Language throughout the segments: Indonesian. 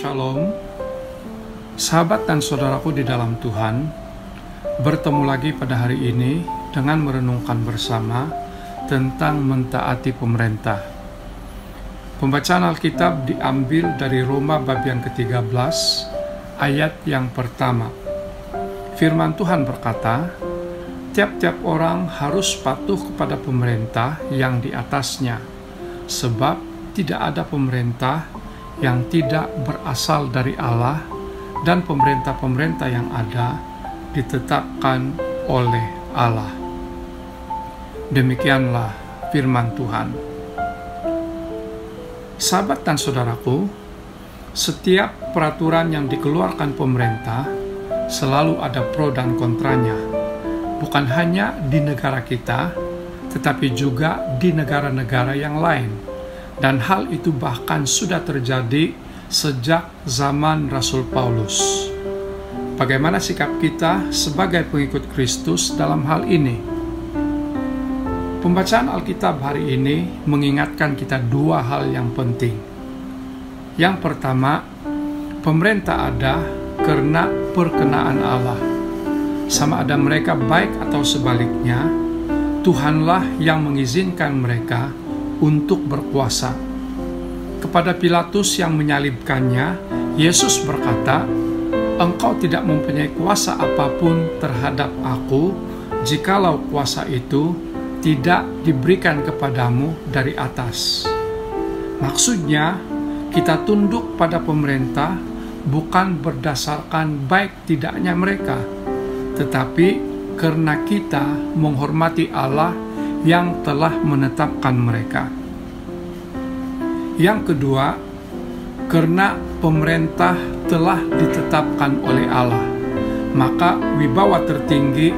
Shalom, sahabat dan saudaraku di dalam Tuhan. Bertemu lagi pada hari ini dengan merenungkan bersama tentang mentaati pemerintah. Pembacaan Alkitab diambil dari Roma bab yang ke-13 ayat yang pertama. Firman Tuhan berkata, tiap-tiap orang harus patuh kepada pemerintah yang di atasnya, sebab tidak ada pemerintah yang tidak berasal dari Allah, dan pemerintah-pemerintah yang ada ditetapkan oleh Allah. Demikianlah firman Tuhan. Sahabat dan saudaraku, setiap peraturan yang dikeluarkan pemerintah selalu ada pro dan kontranya, bukan hanya di negara kita, tetapi juga di negara-negara yang lain. Dan hal itu bahkan sudah terjadi sejak zaman Rasul Paulus. Bagaimana sikap kita sebagai pengikut Kristus dalam hal ini? Pembacaan Alkitab hari ini mengingatkan kita dua hal yang penting. Yang pertama, pemerintah ada karena perkenaan Allah. Sama ada mereka baik atau sebaliknya, Tuhanlah yang mengizinkan mereka untuk berkuasa. Kepada Pilatus yang menyalibkannya, Yesus berkata, "Engkau tidak mempunyai kuasa apapun terhadap aku, jikalau kuasa itu tidak diberikan kepadamu dari atas." Maksudnya, kita tunduk pada pemerintah bukan berdasarkan baik tidaknya mereka, tetapi karena kita menghormati Allah yang telah menetapkan mereka. Yang kedua, karena pemerintah telah ditetapkan oleh Allah, maka wibawa tertinggi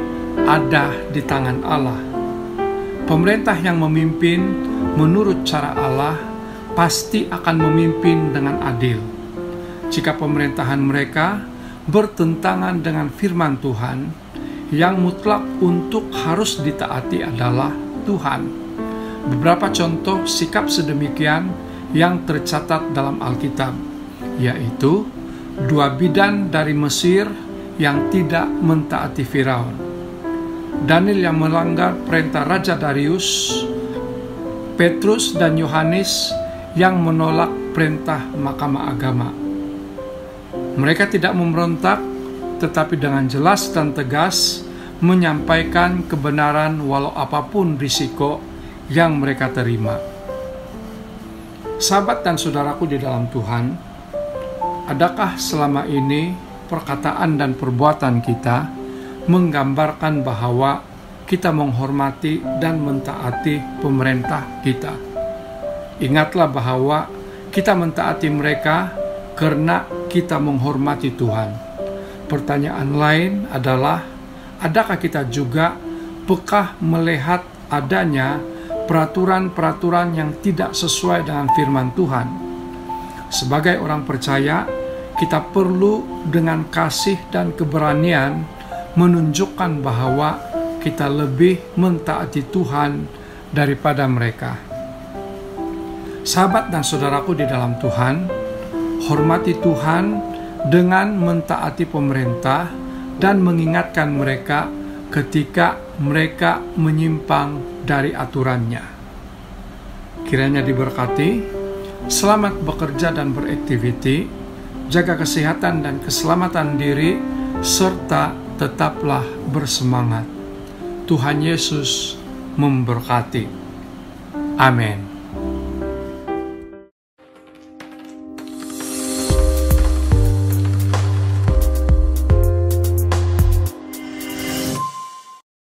ada di tangan Allah. Pemerintah yang memimpin menurut cara Allah pasti akan memimpin dengan adil. Jika pemerintahan mereka bertentangan dengan firman Tuhan, yang mutlak untuk harus ditaati adalah Tuhan. Beberapa contoh sikap sedemikian yang tercatat dalam Alkitab, yaitu dua bidan dari Mesir yang tidak mentaati Firaun, Daniel yang melanggar perintah Raja Darius, Petrus dan Yohanes yang menolak perintah Mahkamah Agama. Mereka tidak memberontak, tetapi dengan jelas dan tegas menyampaikan kebenaran walau apapun risiko yang mereka terima. Sahabat dan saudaraku di dalam Tuhan, adakah selama ini perkataan dan perbuatan kita menggambarkan bahwa kita menghormati dan mentaati pemerintah kita? Ingatlah bahwa kita mentaati mereka karena kita menghormati Tuhan. Pertanyaan lain adalah, adakah kita juga peka melihat adanya peraturan-peraturan yang tidak sesuai dengan firman Tuhan? Sebagai orang percaya, kita perlu dengan kasih dan keberanian menunjukkan bahwa kita lebih mentaati Tuhan daripada mereka. Sahabat dan saudaraku di dalam Tuhan, hormati Tuhan dengan mentaati pemerintah dan mengingatkan mereka ketika mereka menyimpang dari aturannya. Kiranya diberkati, selamat bekerja dan beraktiviti, jaga kesehatan dan keselamatan diri, serta tetaplah bersemangat. Tuhan Yesus memberkati. Amin.